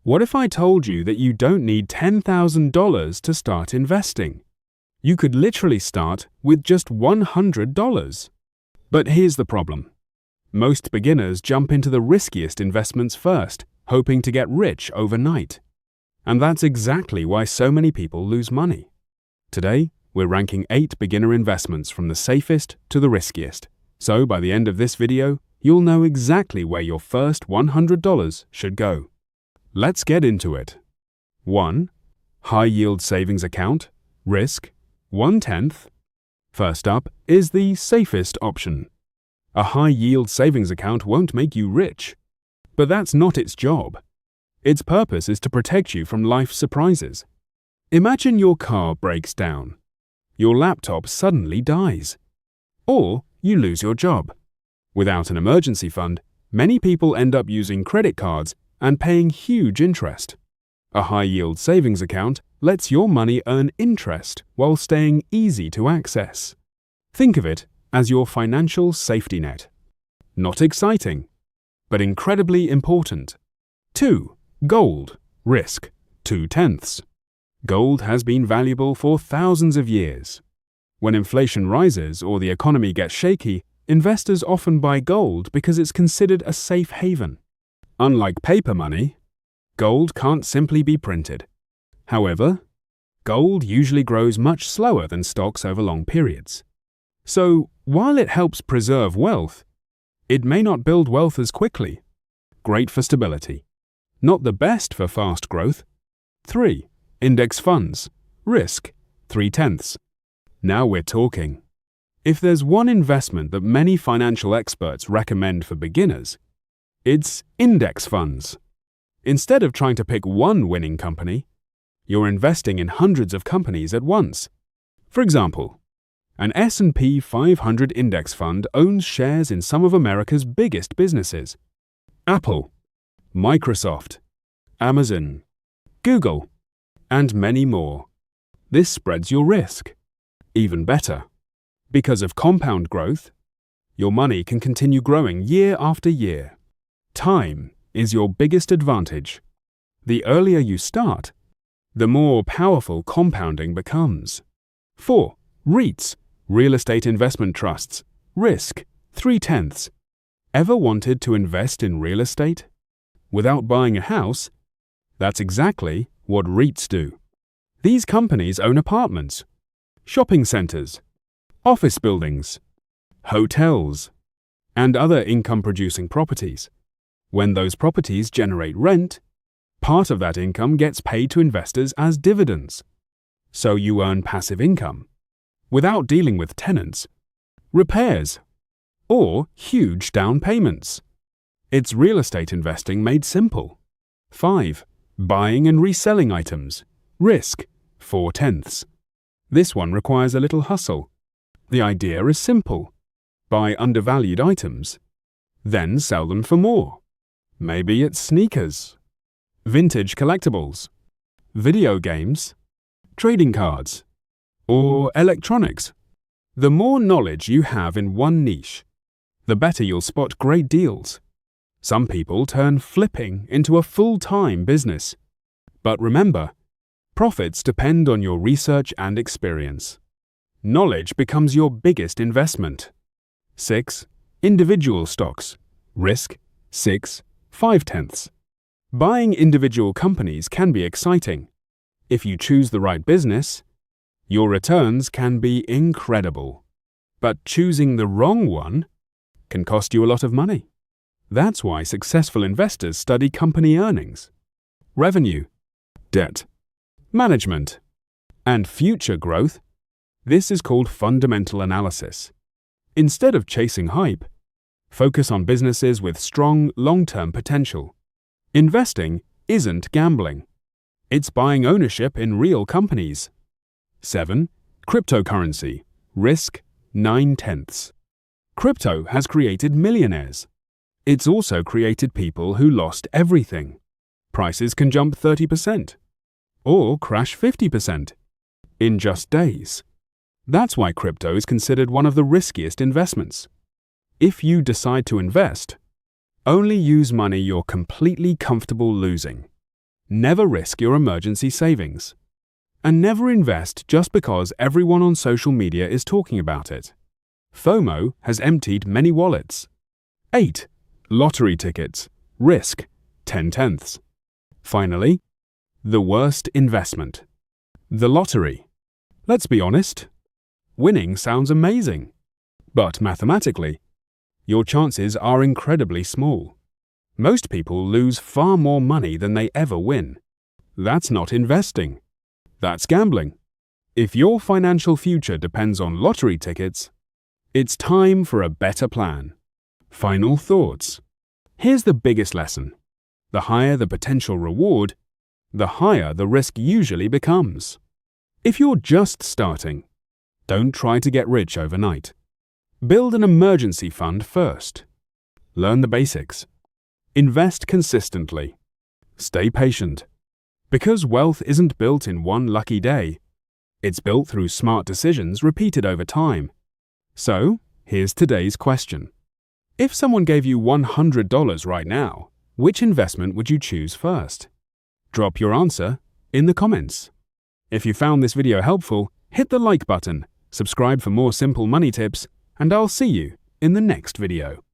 What if I told you that you don't need $10,000 to start investing? You could literally start with just $100. But here's the problem. Most beginners jump into the riskiest investments first, hoping to get rich overnight. And that's exactly why so many people lose money. Today, we're ranking 8 beginner investments from the safest to the riskiest. So by the end of this video, you'll know exactly where your first $100 should go. Let's get into it. 1. High yield savings account. Risk 1/10. First up is the safest option. A high yield savings account won't make you rich. But that's not its job. Its purpose is to protect you from life's surprises. Imagine your car breaks down. Your laptop suddenly dies. Or you lose your job. Without an emergency fund, many people end up using credit cards and paying huge interest. A high-yield savings account lets your money earn interest while staying easy to access. Think of it as your financial safety net. Not exciting, but incredibly important. 2. Gold. Risk 2/10. Gold has been valuable for thousands of years. When inflation rises or the economy gets shaky, investors often buy gold because it's considered a safe haven. Unlike paper money, gold can't simply be printed. However, gold usually grows much slower than stocks over long periods. So, while it helps preserve wealth, it may not build wealth as quickly. Great for stability. Not the best for fast growth. 3. Index funds. Risk 3/10. Now we're talking. If there's one investment that many financial experts recommend for beginners, it's index funds. Instead of trying to pick one winning company, you're investing in hundreds of companies at once. For example, an S&P 500 index fund owns shares in some of America's biggest businesses: Apple, Microsoft, Amazon, Google, and many more. This spreads your risk. Even better, because of compound growth, your money can continue growing year after year. Time is your biggest advantage. The earlier you start, the more powerful compounding becomes. 4. REITs, real estate investment trusts. Risk 3/10. Ever wanted to invest in real estate? Without buying a house? That's exactly what REITs do. These companies own apartments, shopping centers, office buildings, hotels, and other income-producing properties. When those properties generate rent, part of that income gets paid to investors as dividends. So you earn passive income, without dealing with tenants, repairs, or huge down payments. It's real estate investing made simple. 5. Buying and reselling items. Risk 4/10. This one requires a little hustle. The idea is simple. Buy undervalued items, then sell them for more. Maybe it's sneakers, vintage collectibles, video games, trading cards, or electronics. The more knowledge you have in one niche, the better you'll spot great deals. Some people turn flipping into a full-time business. But remember, profits depend on your research and experience. Knowledge becomes your biggest investment. 6. Individual stocks. Risk 6/5. Buying individual companies can be exciting. If you choose the right business, your returns can be incredible. But choosing the wrong one can cost you a lot of money. That's why successful investors study company earnings, revenue, debt, management, and future growth. This is called fundamental analysis. Instead of chasing hype, focus on businesses with strong long-term potential. Investing isn't gambling. It's buying ownership in real companies. 7. Cryptocurrency. Risk 9/10. Crypto has created millionaires. It's also created people who lost everything. Prices can jump 30% or crash 50% in just days. That's why crypto is considered one of the riskiest investments. If you decide to invest, only use money you're completely comfortable losing. Never risk your emergency savings. And never invest just because everyone on social media is talking about it. FOMO has emptied many wallets. 8. Lottery tickets. Risk 10/10. Finally, the worst investment. The lottery. Let's be honest. Winning sounds amazing. But mathematically, your chances are incredibly small. Most people lose far more money than they ever win. That's not investing. That's gambling. If your financial future depends on lottery tickets, it's time for a better plan. Final thoughts. Here's the biggest lesson. The higher the potential reward, the higher the risk usually becomes. If you're just starting, don't try to get rich overnight. Build an emergency fund first. Learn the basics. Invest consistently. Stay patient. Because wealth isn't built in one lucky day. It's built through smart decisions repeated over time. So, here's today's question. If someone gave you $100 right now, which investment would you choose first? Drop your answer in the comments. If you found this video helpful, hit the like button, subscribe for more simple money tips, and I'll see you in the next video.